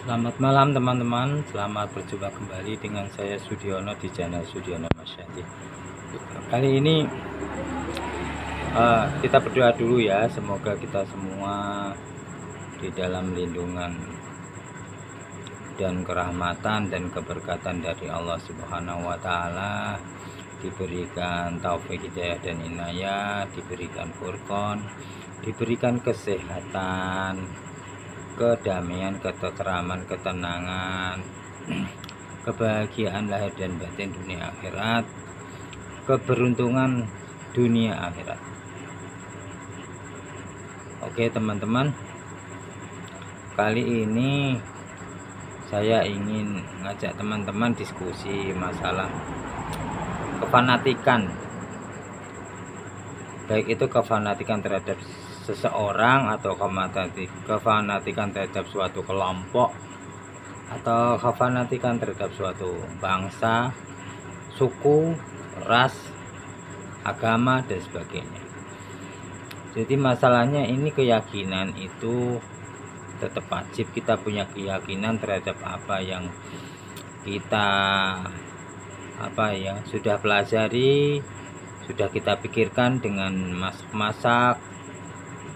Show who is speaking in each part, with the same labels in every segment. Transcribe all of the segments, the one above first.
Speaker 1: Selamat malam teman-teman, selamat berjumpa kembali dengan saya Sudiono di channel Sudiono Masyadi. Kali ini kita berdoa dulu ya, semoga kita semua di dalam lindungan dan kerahmatan dan keberkatan dari Allah Subhanahu wa Ta'ala, diberikan taufik hidayah dan inayah, diberikan furqan, diberikan kesehatan, kedamaian, ketentraman, ketenangan, kebahagiaan lahir dan batin dunia akhirat, keberuntungan dunia akhirat. Oke teman-teman, kali ini saya ingin ngajak teman-teman diskusi masalah kefanatikan, baik itu kefanatikan terhadap seseorang atau kefanatikan terhadap suatu kelompok atau kefanatikan terhadap suatu bangsa, suku, ras, agama dan sebagainya. Jadi masalahnya ini keyakinan itu tetap wajib kita punya keyakinan terhadap apa yang kita sudah pelajari, sudah kita pikirkan dengan masak-masak.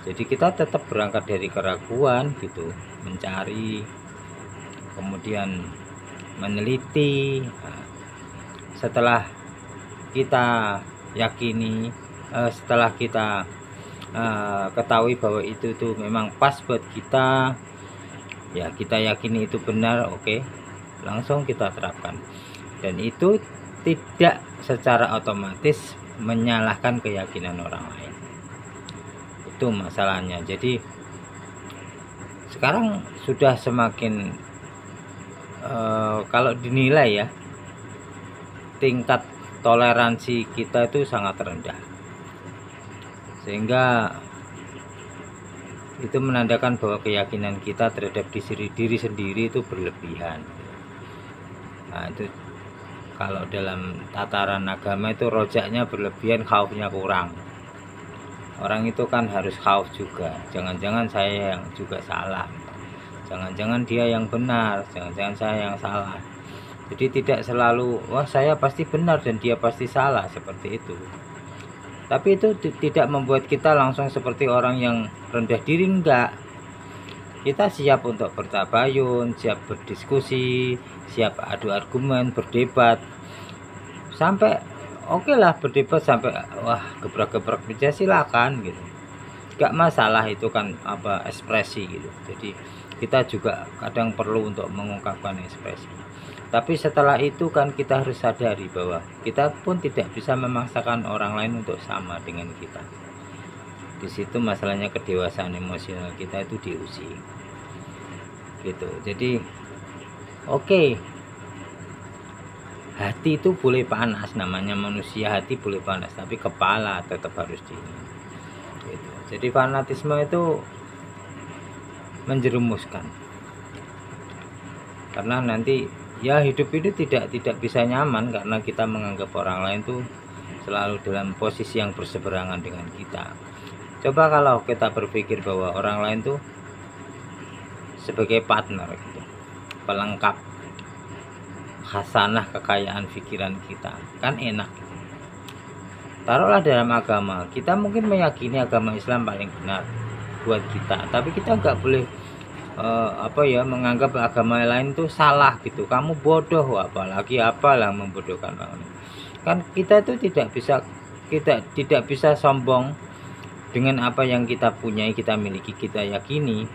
Speaker 1: Jadi kita tetap berangkat dari keraguan gitu, mencari, kemudian meneliti. Setelah kita yakini, setelah kita ketahui bahwa itu tuh memang pas buat kita, ya kita yakini itu benar, oke, langsung kita terapkan. Dan itu tidak secara otomatis menyalahkan keyakinan orang lain. Itu masalahnya. Jadi sekarang sudah semakin kalau dinilai ya, tingkat toleransi kita itu sangat rendah, sehingga itu menandakan bahwa keyakinan kita terhadap diri sendiri itu berlebihan. Nah, itu kalau dalam tataran agama itu rojaknya berlebihan, khaufnya kurang. Orang itu kan harus khauf juga, jangan-jangan saya yang juga salah, jangan-jangan dia yang benar, jangan-jangan saya yang salah. Jadi tidak selalu wah saya pasti benar dan dia pasti salah, seperti itu. Tapi itu tidak membuat kita langsung seperti orang yang rendah diri, enggak. Kita siap untuk bertabayun, siap berdiskusi, siap adu argumen, berdebat, sampai oke lah berdebat sampai wah gebrak-gebrak meja, silakan gitu, gak masalah, itu kan ekspresi gitu. Jadi kita juga kadang perlu untuk mengungkapkan ekspresi, tapi setelah itu kan kita harus sadari bahwa kita pun tidak bisa memaksakan orang lain untuk sama dengan kita. Di situ masalahnya kedewasaan emosional kita itu diuji gitu. Jadi oke, hati itu boleh panas, namanya manusia, hati boleh panas, tapi kepala tetap harus dingin gitu. Jadi fanatisme itu menjerumuskan, karena nanti ya hidup itu tidak bisa nyaman karena kita menganggap orang lain tuh selalu dalam posisi yang berseberangan dengan kita. Coba kalau kita berpikir bahwa orang lain tuh sebagai partner gitu, pelengkap khasanah kekayaan pikiran kita, kan enak. Taruhlah dalam agama, kita mungkin meyakini agama Islam paling benar buat kita, tapi kita nggak boleh menganggap agama lain tuh salah gitu. Kamu bodoh, apalagi apalah membodohkan orang. Kan kita itu tidak bisa sombong dengan apa yang kita punyai, kita miliki, kita yakini.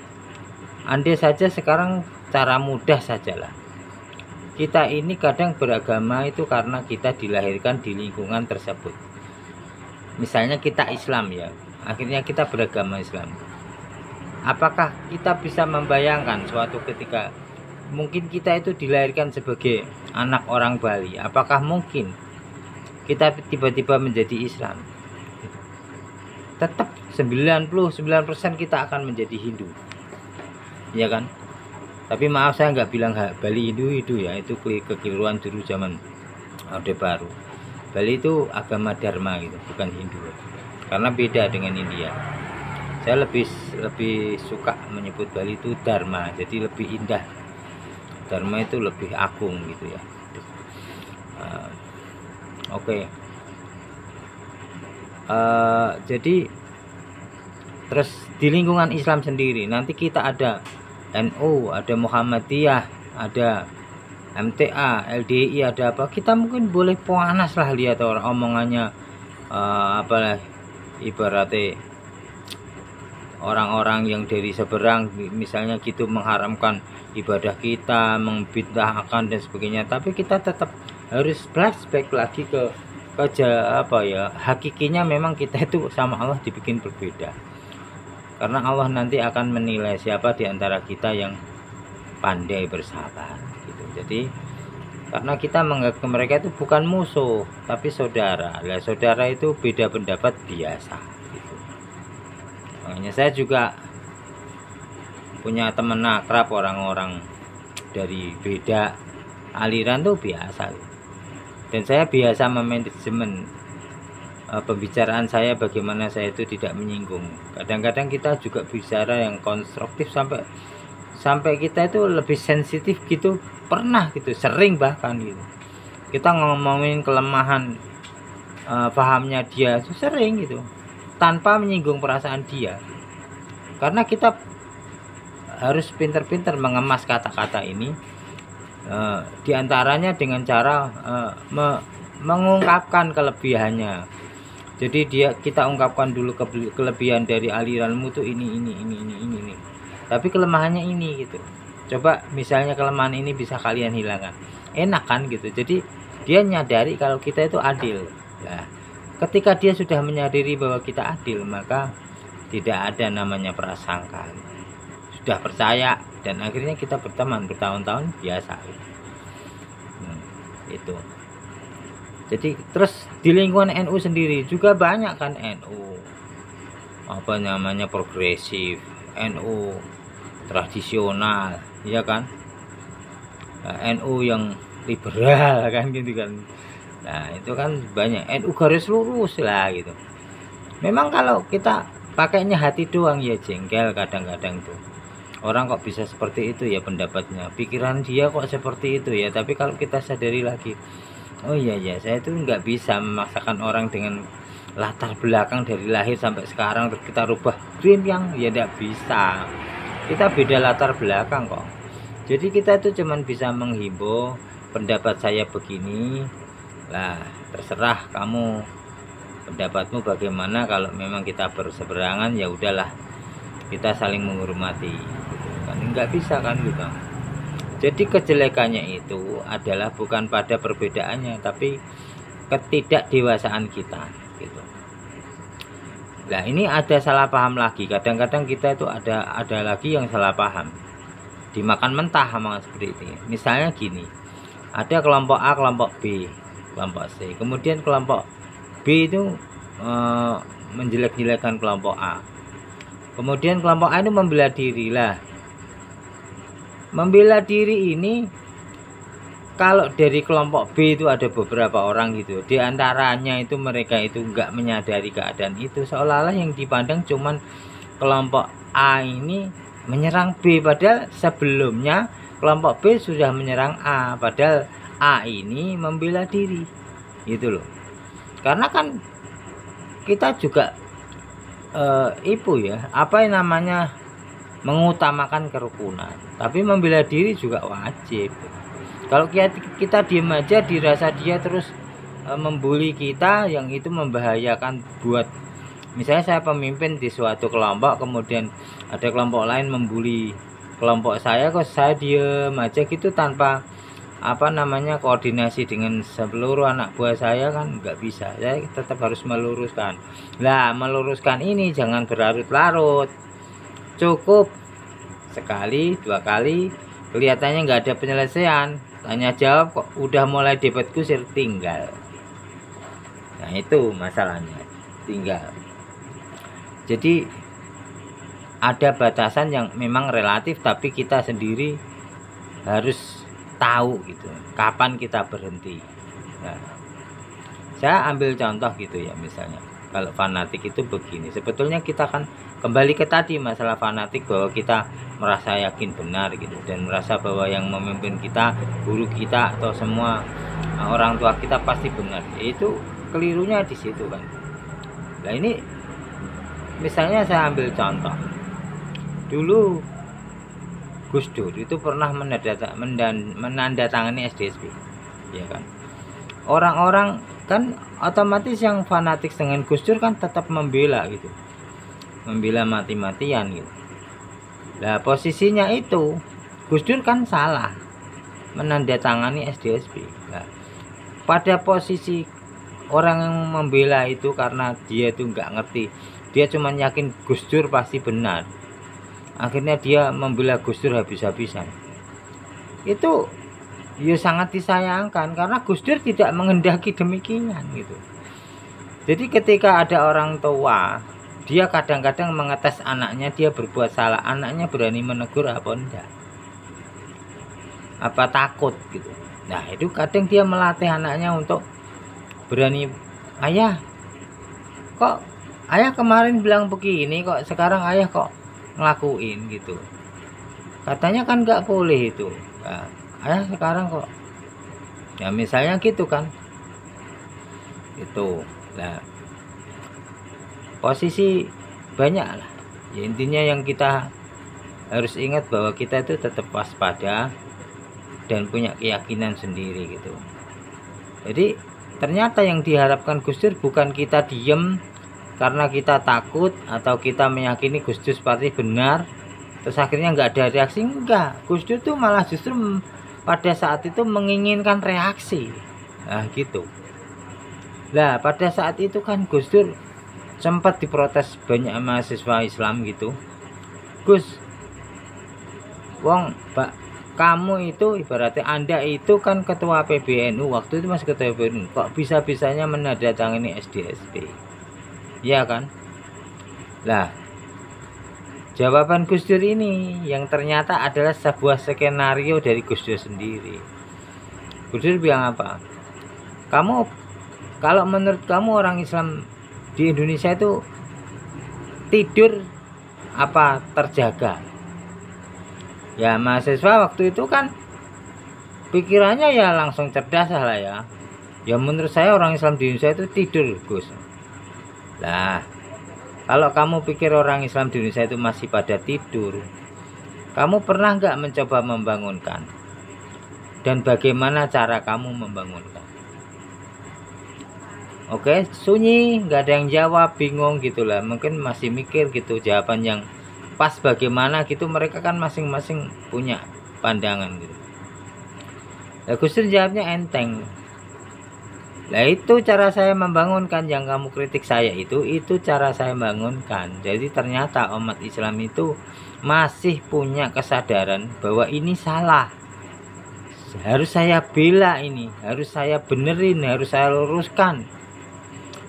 Speaker 1: Andai saja sekarang cara mudah sajalah, kita ini kadang beragama itu karena kita dilahirkan di lingkungan tersebut. Misalnya kita Islam ya, akhirnya kita beragama Islam. Apakah kita bisa membayangkan suatu ketika mungkin kita itu dilahirkan sebagai anak orang Bali, apakah mungkin kita tiba-tiba menjadi Islam? Tetap 99% kita akan menjadi Hindu, ya kan? Tapi maaf, saya nggak bilang Bali Hindu ya, itu kekeliruan dulu zaman Orde Baru. Bali itu agama Dharma gitu, bukan Hindu, karena beda dengan India. Saya lebih suka menyebut Bali itu Dharma, jadi lebih indah Dharma itu lebih agung gitu ya. Oke. Jadi terus di lingkungan Islam sendiri nanti kita ada NU, ada Muhammadiyah, ada MTA, LDI, ada apa, kita mungkin boleh panas lah lihat orang omongannya, apalah ibaratnya orang-orang yang dari seberang misalnya gitu mengharamkan ibadah kita, membid'ahkan dan sebagainya, tapi kita tetap harus flashback lagi ke apa ya, hakikinya memang kita itu sama Allah dibikin berbeda, karena Allah nanti akan menilai siapa di antara kita yang pandai bersabar gitu. Jadi karena kita menganggap mereka itu bukan musuh tapi saudara. Lah saudara itu beda pendapat biasa gitu. Makanya saya juga punya teman akrab orang-orang dari beda aliran tuh biasa. Dan saya biasa memanajemen pembicaraan saya, bagaimana saya itu tidak menyinggung. Kadang-kadang kita juga bicara yang konstruktif sampai kita itu lebih sensitif gitu, pernah gitu, sering bahkan gitu. Kita ngomongin kelemahan pahamnya dia, sering gitu, tanpa menyinggung perasaan dia. Karena kita harus pintar-pintar mengemas kata-kata ini, diantaranya dengan cara mengungkapkan kelebihannya. Jadi kita ungkapkan dulu kelebihan dari aliranmu tuh ini. Tapi kelemahannya ini gitu. Coba misalnya kelemahan ini bisa kalian hilangkan. Enak kan gitu. Jadi dia nyadari kalau kita itu adil. Nah, ketika dia sudah menyadari bahwa kita adil, maka tidak ada namanya prasangka. Sudah percaya dan akhirnya kita berteman bertahun-tahun biasa. Itu. Jadi terus di lingkungan NU sendiri juga banyak kan NU apa namanya progresif, NU tradisional, ya kan, NU yang liberal kan gitu kan. Nah itu kan banyak, NU garis lurus lah gitu. Memang kalau kita pakainya hati doang ya jengkel kadang-kadang tuh. Orang kok bisa seperti itu ya pendapatnya, pikiran dia kok seperti itu ya. Tapi kalau kita sadari lagi, oh iya ya, saya itu nggak bisa memaksakan orang dengan latar belakang dari lahir sampai sekarang terus kita rubah dream yang ya tidak bisa. Kita beda latar belakang kok. Jadi kita itu cuman bisa menghimbau, pendapat saya begini lah, terserah kamu pendapatmu bagaimana. Kalau memang kita berseberangan ya udahlah, kita saling menghormati gitu kan, nggak bisa kan gitu. Jadi kejelekannya itu adalah bukan pada perbedaannya tapi ketidakdewasaan kita gitu. Nah ini ada salah paham lagi, kadang-kadang kita itu ada lagi yang salah paham, dimakan mentah sama seperti itu. Misalnya gini, ada kelompok A, kelompok B, kelompok C, kemudian kelompok B itu menjelek-jelekan kelompok A. Kemudian kelompok A itu membela diri lah. Membela diri ini kalau dari kelompok B itu ada beberapa orang gitu. Di antaranya itu mereka itu enggak menyadari keadaan itu. Seolah-olah yang dipandang cuman kelompok A ini menyerang B, padahal sebelumnya kelompok B sudah menyerang A, padahal A ini membela diri. Gitu loh. Karena kan kita juga itu ya, apa yang namanya mengutamakan kerukunan, tapi membela diri juga wajib. Kalau kita diem aja dirasa dia terus membuli kita, yang itu membahayakan buat, misalnya saya pemimpin di suatu kelompok, kemudian ada kelompok lain membuli kelompok saya, kok saya diem aja gitu tanpa apa namanya koordinasi dengan seluruh anak buah saya, kan nggak bisa. Saya tetap harus meluruskan. Nah meluruskan ini jangan berlarut-larut, cukup sekali dua kali kelihatannya nggak ada penyelesaian, tanya jawab kok udah mulai debat kusir, tinggal. Nah itu masalahnya, tinggal. Jadi ada batasan yang memang relatif, tapi kita sendiri harus tahu gitu kapan kita berhenti. Nah, saya ambil contoh gitu ya, misalnya Kalau fanatik itu begini, sebetulnya kita kan kembali ke tadi masalah fanatik, bahwa kita merasa yakin benar gitu, dan merasa bahwa yang memimpin kita, guru kita, atau semua orang tua kita pasti benar. Itu kelirunya di situ kan. Nah ini misalnya saya ambil contoh, dulu Gus Dur itu pernah menandatangani SDSP, ya kan. Orang-orang kan otomatis yang fanatik dengan Gus Dur kan tetap membela gitu, membela mati-matian gitu. Nah posisinya itu Gus Dur kan salah menandatangani SDSP. Nah, pada posisi orang yang membela itu, karena dia itu nggak ngerti, dia cuma yakin Gus Dur pasti benar, akhirnya dia membela Gus Dur habis-habisan. Itu ya sangat disayangkan, karena Gus Dur tidak menghendaki demikian gitu. Jadi ketika ada orang tua, dia kadang-kadang mengetes anaknya, dia berbuat salah, anaknya berani menegur apa enggak, apa takut gitu. Nah itu kadang dia melatih anaknya untuk berani, ayah kok ayah kemarin bilang begini, kok sekarang ayah kok ngelakuin gitu, katanya kan nggak boleh itu. Nah, ayah sekarang kok, ya misalnya gitu kan itu. Nah posisi banyak lah ya, intinya yang kita harus ingat bahwa kita itu tetap waspada dan punya keyakinan sendiri gitu. Jadi ternyata yang diharapkan Gus Dur bukan kita diem karena kita takut atau kita meyakini Gus Dur pasti benar terus akhirnya nggak ada reaksi. Enggak, Gus Dur tuh malah justru pada saat itu menginginkan reaksi. Nah gitu. Nah pada saat itu kan Gus Dur sempat diprotes banyak mahasiswa Islam gitu. Gus, wong Pak, kamu itu ibaratnya Anda itu kan ketua PBNU, waktu itu masih ketua PBNU, kok bisa-bisanya menandatangani SDSP, ya kan? Lah jawaban Gus Dur ini yang ternyata adalah sebuah skenario dari Gus Dur sendiri. Gus Dur bilang apa? Kamu, kalau menurut kamu orang Islam di Indonesia itu tidur apa terjaga? Ya mahasiswa waktu itu kan pikirannya ya langsung cerdas lah ya. Ya menurut saya orang Islam di Indonesia itu tidur, Gus. Lah kalau kamu pikir orang Islam di Indonesia itu masih pada tidur, kamu pernah nggak mencoba membangunkan? Dan bagaimana cara kamu membangunkan? Oke, sunyi, nggak ada yang jawab, bingung gitulah. Mungkin masih mikir gitu jawaban yang pas bagaimana gitu. Mereka kan masing-masing punya pandangan gitu. Nah, Gus Dur jawabnya enteng. Nah itu cara saya membangunkan, yang kamu kritik saya itu cara saya membangunkan. Jadi ternyata umat Islam itu masih punya kesadaran bahwa ini salah. Harus saya bela ini, harus saya benerin, harus saya luruskan.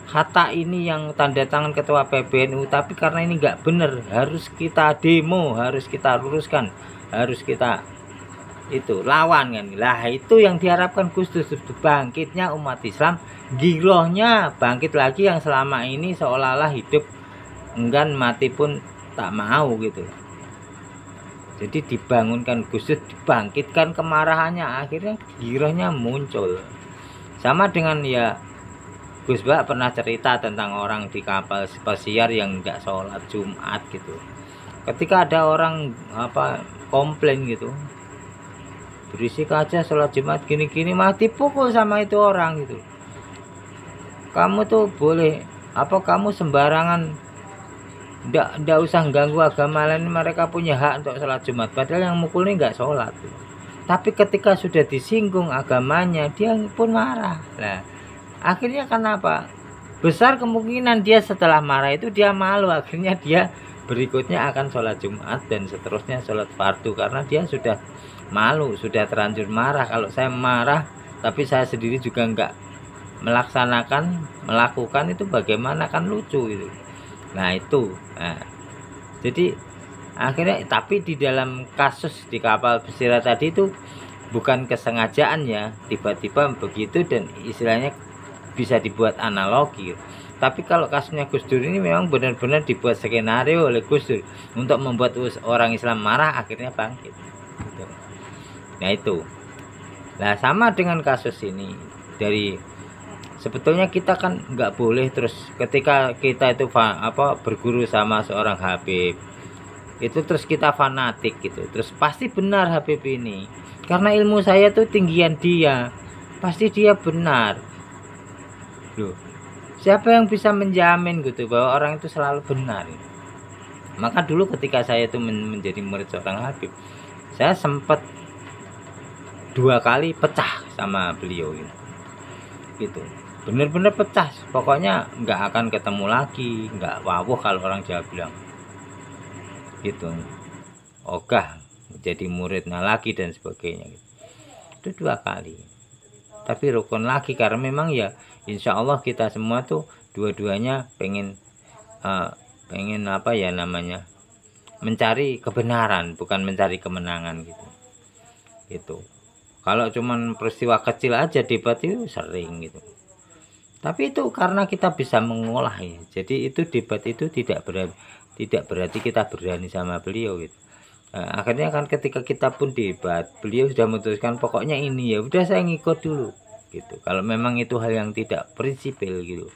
Speaker 1: Kata ini yang tanda tangan ketua PBNU, tapi karena ini nggak bener, harus kita demo, harus kita luruskan, harus kita itu lawan kan. Lah itu yang diharapkan Gus Dur, bangkitnya umat Islam, girohnya bangkit lagi, yang selama ini seolah-olah hidup enggan mati pun tak mau gitu. Jadi dibangunkan Gus Dur, dibangkitkan kemarahannya, akhirnya girohnya muncul. Sama dengan ya Gus Bak pernah cerita tentang orang di kapal pesiar yang nggak sholat Jumat gitu. Ketika ada orang apa komplain gitu, berisik aja sholat Jumat gini-gini, malah dipukul sama itu orang gitu. Kamu tuh boleh apa, kamu sembarangan, ndak usah ganggu agama lain, mereka punya hak untuk sholat Jumat, padahal yang mukul ini nggak sholat gitu. Tapi ketika sudah disinggung agamanya, dia pun marah. Nah akhirnya kenapa? Besar kemungkinan dia setelah marah itu dia malu, akhirnya dia berikutnya akan sholat Jumat dan seterusnya sholat fardu, karena dia sudah malu, sudah terlanjur marah. Kalau saya marah tapi saya sendiri juga enggak melakukan itu bagaimana, kan lucu itu. Nah itu jadi akhirnya, tapi di dalam kasus di kapal pesiar tadi itu bukan kesengajaan ya, tiba-tiba begitu, dan istilahnya bisa dibuat analogi. Tapi kalau kasusnya Gus Dur ini memang benar-benar dibuat skenario oleh Gus Dur untuk membuat orang Islam marah, akhirnya bangkit gitu. Nah itu. Nah sama dengan kasus ini, dari sebetulnya kita kan nggak boleh terus ketika kita itu berguru sama seorang Habib itu terus kita fanatik gitu, terus pasti benar Habib ini karena ilmu saya tuh tinggian dia, pasti dia benar. Loh, siapa yang bisa menjamin gitu bahwa orang itu selalu benar? Maka dulu ketika saya itu menjadi murid seorang Habib, saya sempat 2 kali pecah sama beliau gitu, bener-bener pecah, pokoknya nggak akan ketemu lagi, nggak wawuh kalau orang Jawa bilang gitu, ogah jadi muridnya lagi dan sebagainya gitu. Itu 2 kali, tapi rukun lagi karena memang ya insya Allah kita semua tuh dua-duanya pengen mencari kebenaran, bukan mencari kemenangan gitu. Kalau cuman peristiwa kecil aja debat itu sering gitu, tapi itu karena kita bisa mengolah ya, jadi itu debat itu tidak berarti kita berani sama beliau gitu. Nah, akhirnya kan ketika kita pun debat, beliau sudah memutuskan pokoknya ini, ya udah saya ngikut dulu gitu. Kalau memang itu hal yang tidak prinsipil gitu,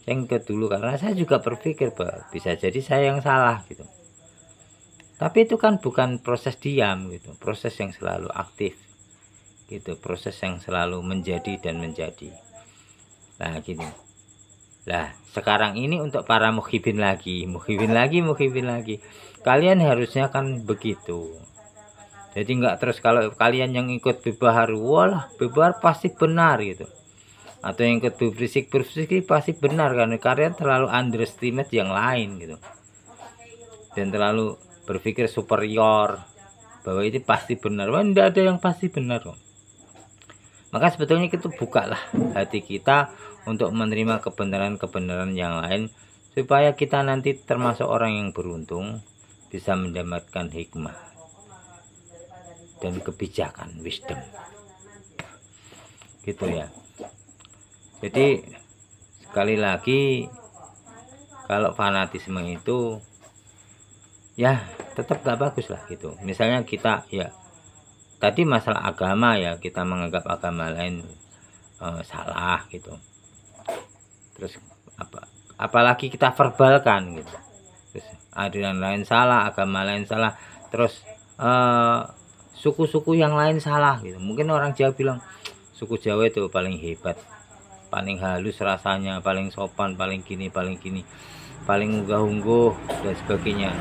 Speaker 1: saya ngikut dulu karena saya juga berpikir bahwa bisa jadi saya yang salah gitu. Tapi itu kan bukan proses diam gitu, proses yang selalu aktif gitu, proses yang selalu menjadi dan menjadi. Nah gini. Nah sekarang ini untuk para mukhibin lagi, kalian harusnya kan begitu. Jadi nggak terus kalau kalian yang ikut Bebahar, walah Bebahar pasti benar gitu, atau yang ikut berisik pasti benar, karena kalian terlalu underestimate yang lain gitu, dan terlalu berpikir superior bahwa ini pasti benar. Wah, tidak ada yang pasti benar kok. Maka sebetulnya itu bukalah hati kita untuk menerima kebenaran-kebenaran yang lain, supaya kita nanti termasuk orang yang beruntung, bisa mendapatkan hikmah dan kebijakan, wisdom gitu ya. Jadi sekali lagi, kalau fanatisme itu ya tetap gak bagus lah gitu. Misalnya kita ya tadi masalah agama ya, kita menganggap agama lain salah gitu, terus apalagi kita verbalkan gitu, terus aliran lain salah, agama lain salah, terus suku-suku yang lain salah gitu. Mungkin orang Jawa bilang suku Jawa itu paling hebat, paling halus rasanya, paling sopan, paling gini, paling unggah-ungguh dan sebagainya.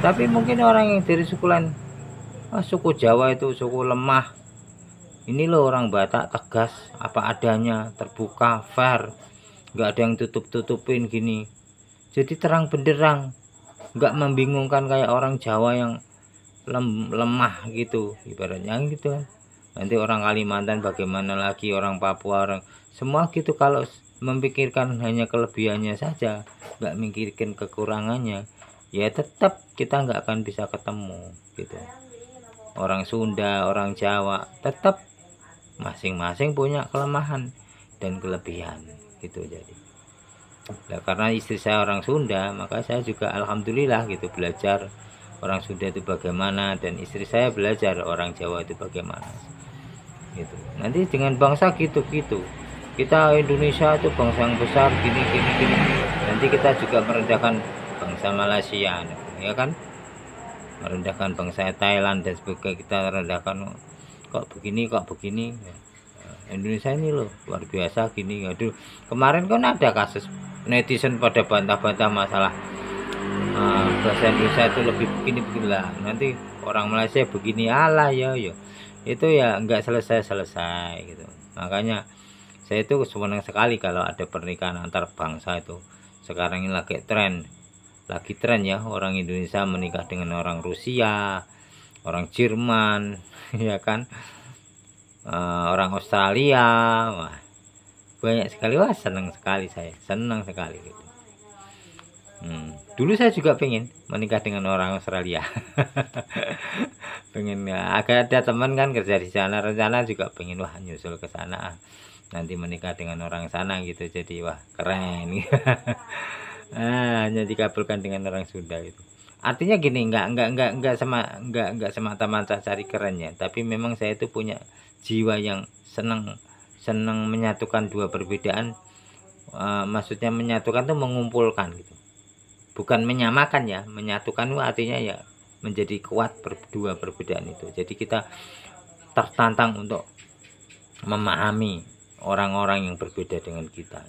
Speaker 1: Tapi mungkin orang yang dari suku lain, suku Jawa itu suku lemah, ini loh orang Batak tegas, apa adanya, terbuka, fair, nggak ada yang tutup-tutupin gini, jadi terang benderang, nggak membingungkan kayak orang Jawa yang lemah gitu ibaratnya gitu kan. Nanti orang Kalimantan bagaimana lagi, orang Papua, orang semua gitu, kalau memikirkan hanya kelebihannya saja, nggak mikirkan kekurangannya, ya tetap kita nggak akan bisa ketemu gitu. Orang Sunda, orang Jawa, tetap masing-masing punya kelemahan dan kelebihan gitu. Jadi nah, karena istri saya orang Sunda, maka saya juga alhamdulillah gitu belajar orang Sunda itu bagaimana, dan istri saya belajar orang Jawa itu bagaimana gitu. Nanti dengan bangsa gitu kita Indonesia itu bangsa yang besar gini, nanti kita juga merendahkan bangsa Malaysia ya kan, merendahkan bangsa Thailand dan sebagainya, kita rendahkan kok begini Indonesia ini loh luar biasa gini. Aduh, kemarin kan ada kasus netizen pada bantah-bantah masalah bahasa Indonesia itu lebih beginilah, nanti orang Malaysia begini, alah ya itu ya nggak selesai gitu. Makanya saya itu senang sekali kalau ada pernikahan antar bangsa itu. Sekarang ini lagi tren ya, orang Indonesia menikah dengan orang Rusia, orang Jerman ya kan, orang Australia. Wah, banyak sekali. Wah, senang sekali, saya senang sekali gitu. Dulu saya juga pengen menikah dengan orang Australia. Pengen ya, agak ada teman kan kerja di sana, rencana juga pengen wah nyusul ke sana. nanti menikah dengan orang sana gitu, jadi wah keren gitu. Hanya dikabulkan dengan orang Sunda gitu. Artinya gini, nggak semata-mata cari kerennya, tapi memang saya itu punya jiwa yang senang senang menyatukan dua perbedaan. Maksudnya menyatukan tuh mengumpulkan gitu, bukan menyamakan ya. Menyatukan itu artinya ya menjadi kuat dua perbedaan itu. Jadi kita tertantang untuk memahami orang-orang yang berbeda dengan kita,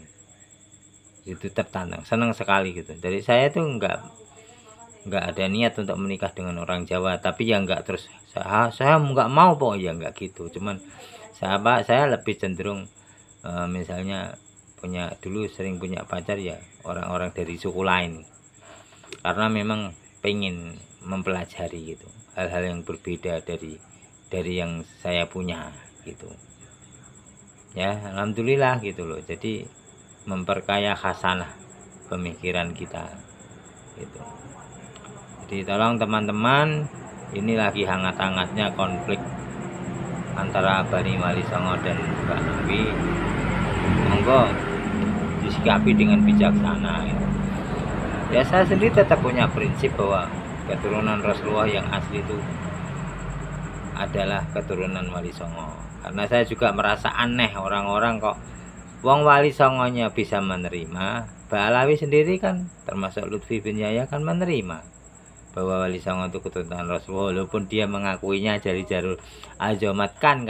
Speaker 1: itu tertantang, senang sekali gitu. Jadi saya tuh nggak ada niat untuk menikah dengan orang Jawa, tapi ya nggak terus saya nggak mau pokoknya, nggak gitu. Cuman saya lebih cenderung misalnya dulu sering punya pacar ya orang-orang dari suku lain, karena memang pengen mempelajari gitu hal-hal yang berbeda dari yang saya punya gitu ya. Alhamdulillah gitu loh, jadi memperkaya khasanah pemikiran kita gitu. Jadi tolong teman-teman, ini lagi hangat-hangatnya konflik antara Bani Wali Songo dan Mbak Nawi, monggo disikapi dengan bijaksana gitu. Ya saya sendiri tetap punya prinsip bahwa keturunan Rasulullah yang asli itu adalah keturunan Wali Songo. Karena saya juga merasa aneh orang-orang kok wong Wali Songonya bisa menerima, Mbak Alawi sendiri kan termasuk Lutfi bin Yahya kan menerima bahwa Wali Songo itu keturunan Rasulullah, walaupun dia mengakuinya dari Jarul Azomat kan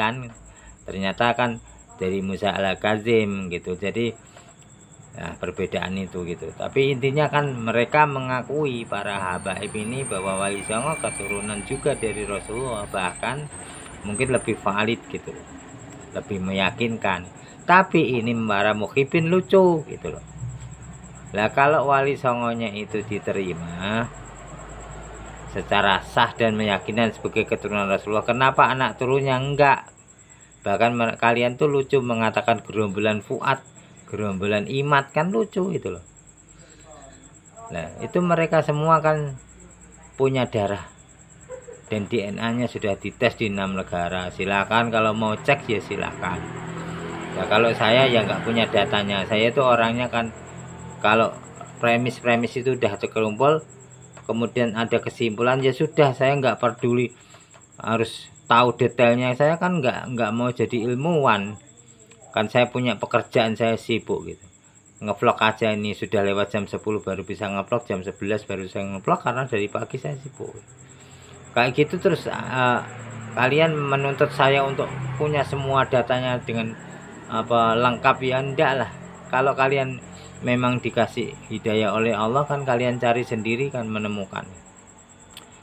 Speaker 1: ternyata kan dari Musa al-Kazim gitu. Jadi nah, perbedaan itu gitu. Tapi intinya kan mereka mengakui, para habaib ini, bahwa Wali Songo keturunan juga dari Rasulullah, bahkan mungkin lebih valid gitu, lebih meyakinkan. Tapi ini para mukhibin lucu gitu loh. Lah kalau Wali Songonya itu diterima secara sah dan meyakinkan sebagai keturunan Rasulullah, kenapa anak turunnya enggak? Bahkan kalian tuh lucu mengatakan gerombolan Fuad, gerombolan Imat, kan lucu itu loh. Nah itu mereka semua kan punya darah dan DNA-nya sudah dites di 6 negara. Silakan kalau mau cek ya silakan. Nah kalau saya ya nggak punya datanya. Saya itu orangnya kan kalau premis-premis itu udah terkumpul, kemudian ada kesimpulan, ya sudah, saya nggak peduli harus tahu detailnya. Saya kan nggak mau jadi ilmuwan. Kan saya punya pekerjaan, saya sibuk gitu. Ngevlog aja ini sudah lewat jam 10 baru bisa ngevlog, jam 11 baru saya ngevlog karena dari pagi saya sibuk. Kayak gitu terus kalian menuntut saya untuk punya semua datanya dengan lengkap, ya enggak lah. Kalau kalian memang dikasih hidayah oleh Allah kan kalian cari sendiri kan menemukan.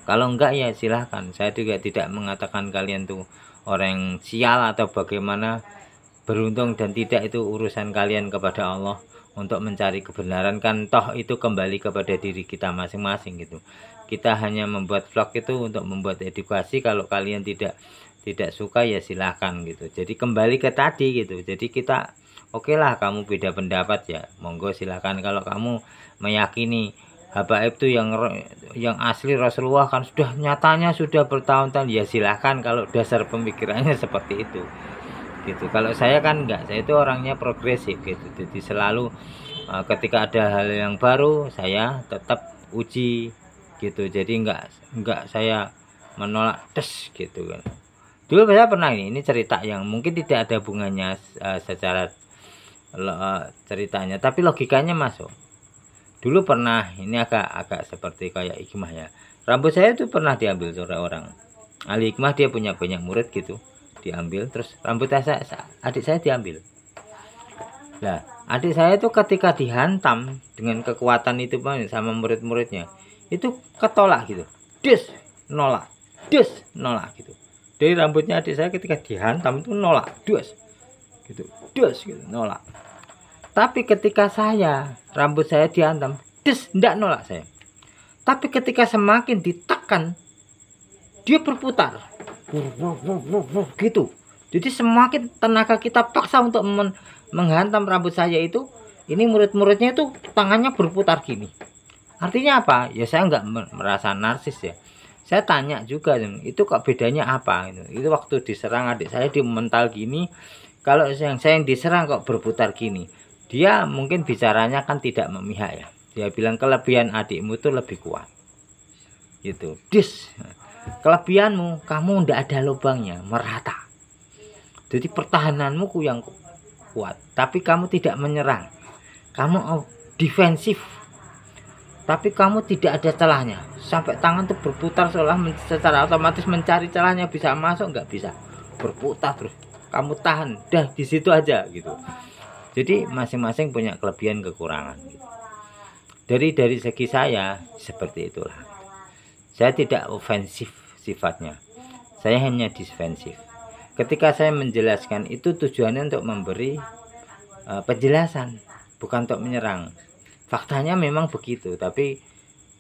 Speaker 1: Kalau enggak ya silahkan. Saya juga tidak mengatakan kalian tuh orang yang sial atau bagaimana. Beruntung dan tidak itu urusan kalian kepada Allah untuk mencari kebenaran, kan toh itu kembali kepada diri kita masing-masing gitu. Kita hanya membuat vlog itu untuk membuat edukasi. Kalau kalian tidak suka ya silahkan gitu. Jadi kembali ke tadi gitu. Jadi kita oke lah, kamu beda pendapat ya monggo silahkan. Kalau kamu meyakini habaib itu yang asli Rasulullah kan sudah nyatanya sudah bertahun-tahun, ya silahkan kalau dasar pemikirannya seperti itu gitu. Kalau saya kan enggak, saya itu orangnya progresif gitu. Jadi selalu ketika ada hal yang baru saya tetap uji gitu. Jadi enggak saya menolak gitu kan. Dulu saya pernah ini cerita yang mungkin tidak ada hubungannya secara ceritanya, tapi logikanya masuk. Dulu pernah, ini agak seperti kayak hikmah ya. Rambut saya itu pernah diambil oleh orang ahli hikmah, dia punya banyak murid gitu, diambil. Terus rambut adik saya diambil. Nah adik saya itu ketika dihantam dengan kekuatan itu sama murid-muridnya, itu ketolak gitu, nolak gitu. Dari rambutnya adik saya ketika dihantam itu nolak, gitu, nolak. Tapi ketika rambut saya dihantam, enggak nolak saya. Tapi ketika semakin ditekan, dia berputar, gitu. Jadi semakin tenaga kita paksa untuk menghantam rambut saya itu, ini murid-muridnya itu tangannya berputar gini. Artinya apa? Ya saya nggak merasa narsis ya. Saya tanya juga, itu kok bedanya apa? Itu waktu diserang adik saya di mental gini, Kalau yang diserang kok berputar gini, dia mungkin bicaranya kan tidak memihak ya. Dia bilang kelebihan adikmu itu lebih kuat. Gitu. Dis. Kelebihanmu, kamu ndak ada lubangnya, merata. Jadi pertahananmu yang kuat, tapi kamu tidak menyerang. Kamu defensif. Tapi kamu tidak ada celahnya. Sampai tangan tuh berputar seolah secara otomatis mencari celahnya, bisa masuk nggak bisa. Berputar terus. Kamu tahan, dah di situ aja gitu. Jadi masing-masing punya kelebihan kekurangan gitu. Dari segi saya seperti itulah. Saya tidak ofensif sifatnya. Saya hanya defensif. Ketika saya menjelaskan itu tujuannya untuk memberi penjelasan, bukan untuk menyerang. Faktanya memang begitu, tapi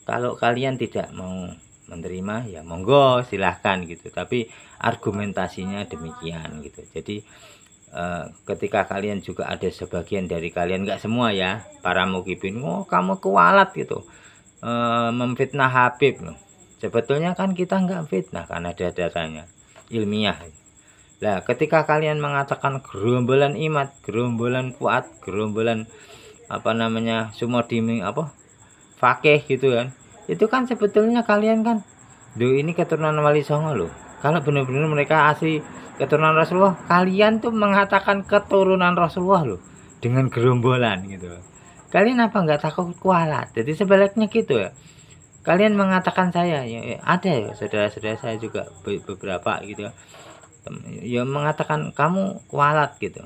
Speaker 1: kalau kalian tidak mau menerima ya monggo silahkan gitu, tapi argumentasinya demikian gitu. Jadi ketika kalian juga ada sebagian dari kalian, nggak semua ya, para mukibin, oh kamu kualat gitu, memfitnah Habib loh. Sebetulnya kan kita nggak fitnah karena ada datanya ilmiah. Nah ketika kalian mengatakan gerombolan Imat, gerombolan Fuad, gerombolan apa namanya Sumodimi apa Fakih gitu kan, itu kan sebetulnya kalian kan ini keturunan Wali Songo loh. Kalau benar-benar mereka asli keturunan Rasulullah, kalian tuh mengatakan keturunan Rasulullah loh dengan gerombolan gitu. Kalian apa nggak takut kualat? Jadi sebaliknya gitu ya, kalian mengatakan saya ya, ada ya saudara-saudara saya juga beberapa gitu ya mengatakan kamu kualat gitu,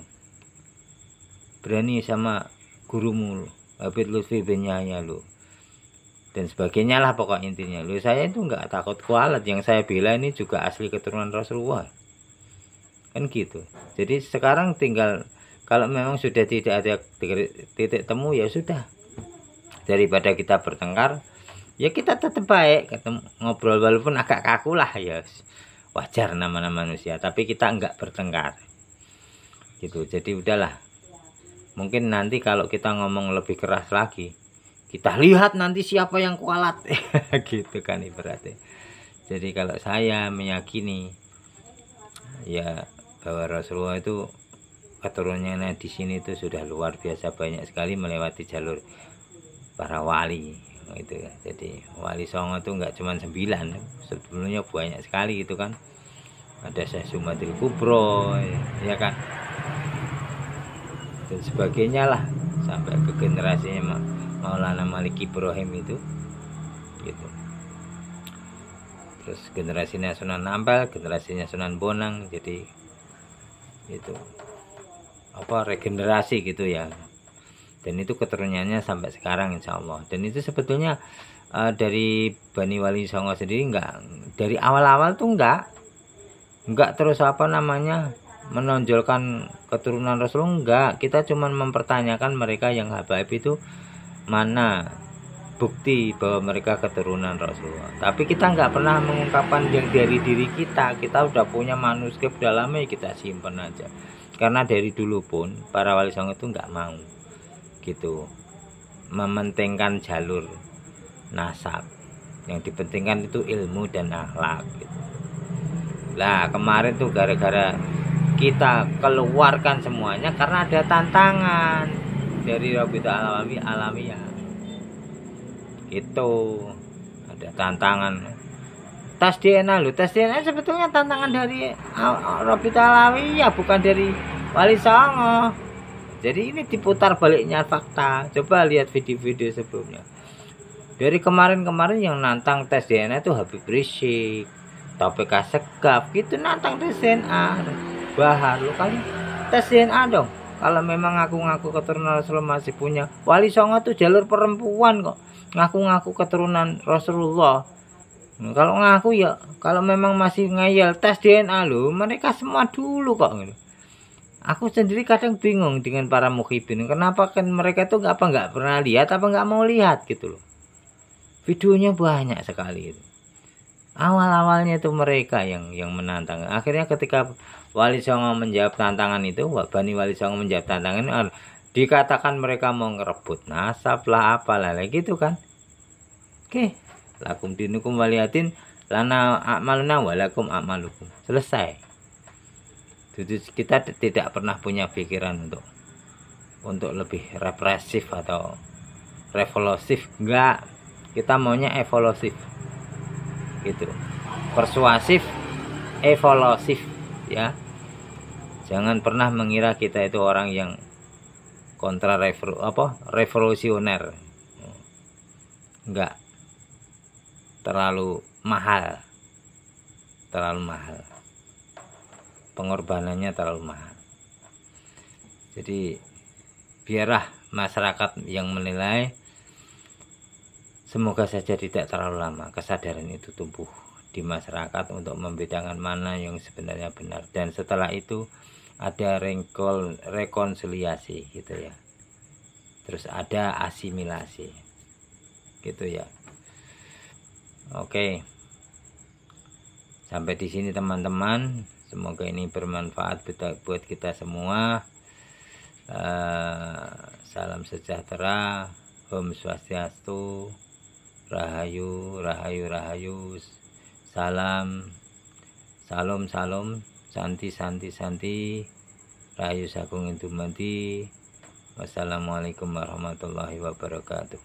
Speaker 1: berani sama gurumu Habib Lutfi bin Yahya lu dan sebagainya lah, pokok intinya lu. Saya itu nggak takut kualat, yang saya bela ini juga asli keturunan Rasulullah kan gitu. Jadi sekarang tinggal kalau memang sudah tidak ada titik temu ya sudah, daripada kita bertengkar ya kita tetap baik ketemu ngobrol, walaupun agak kaku lah ya wajar, nama manusia, tapi kita nggak bertengkar gitu. Jadi udahlah, mungkin nanti kalau kita ngomong lebih keras lagi, kita lihat nanti siapa yang kualat gitu kan ibaratnya. Jadi kalau saya meyakini ya bahwa Rasulullah itu keturunannya di sini itu sudah luar biasa banyak sekali, melewati jalur para wali gitu ya. Jadi Wali Songo itu nggak cuma 9, sebelumnya banyak sekali gitu kan. Ada Syekh Sumadil Kubro ya kan, dan sebagainya lah, sampai ke generasinya Maulana Malik Ibrahim itu gitu. Terus generasinya Sunan Ampel, generasinya Sunan Bonang, jadi itu apa regenerasi gitu ya. Dan itu keturunannya sampai sekarang insya Allah. Dan itu sebetulnya dari Bani Wali Songo sendiri enggak, dari awal-awal tuh enggak terus apa namanya menonjolkan keturunan Rasulullah, enggak. Kita cuma mempertanyakan mereka yang habaib itu mana bukti bahwa mereka keturunan Rasulullah, tapi kita enggak pernah mengungkapkan yang dari diri kita. Kita udah punya manuskrip dalamnya, kita simpen aja, karena dari dulu pun para Wali Songo itu enggak mau gitu mementingkan jalur nasab, yang dipentingkan itu ilmu dan akhlak gitu. Lah kemarin tuh gara-gara kita keluarkan semuanya karena ada tantangan dari Rabita Alawiyah itu, ada tantangan tes DNA loh. Tes DNA sebetulnya tantangan dari Rabita Alawiyah, bukan dari Wali Songo. Jadi ini diputar baliknya fakta. Coba lihat video-video sebelumnya. Dari kemarin-kemarin yang nantang tes DNA itu Habib Rizik, Taufik Asegaf gitu, nantang tes DNA. Bahar lo kali tes DNA dong. Kalau memang ngaku-ngaku keturunan Rasulullah, masih punya Wali Songo tuh jalur perempuan kok, ngaku-ngaku keturunan Rasulullah. Kalau ngaku ya, kalau memang masih ngeyel tes DNA lo, mereka semua dulu kok gitu. Aku sendiri kadang bingung dengan para mukhibin, kenapa kan mereka tuh nggak pernah lihat, apa nggak mau lihat gitu loh. Videonya banyak sekali itu. Awal-awalnya itu mereka yang menantang. Akhirnya ketika Wali Songo menjawab tantangan itu, Bani Wali Songo menjawab tantangan, dikatakan mereka mau ngerebut nasab lah apalah gitu kan. Oke, lakum dinukum waliyatin lana a'maluna walakum a'malukum. Selesai. Jadi kita tidak pernah punya pikiran untuk lebih represif atau revolusif, enggak. Kita maunya evolusif gitu, persuasif, evolusif ya. Jangan pernah mengira kita itu orang yang kontra revolusioner, enggak, terlalu mahal, pengorbanannya terlalu mahal. Jadi biarlah masyarakat yang menilai. Semoga saja tidak terlalu lama kesadaran itu tumbuh di masyarakat untuk membedakan mana yang sebenarnya benar, dan setelah itu ada rekonsiliasi gitu ya, terus ada asimilasi gitu ya. Oke, sampai di sini teman-teman, semoga ini bermanfaat buat kita semua. Salam sejahtera, Om Swastiastu, Rahayu, Rahayu, Rahayu, salam, salam, salam, santi, santi, santi, Rahayu Sagung Indumati. Wassalamualaikum warahmatullahi wabarakatuh.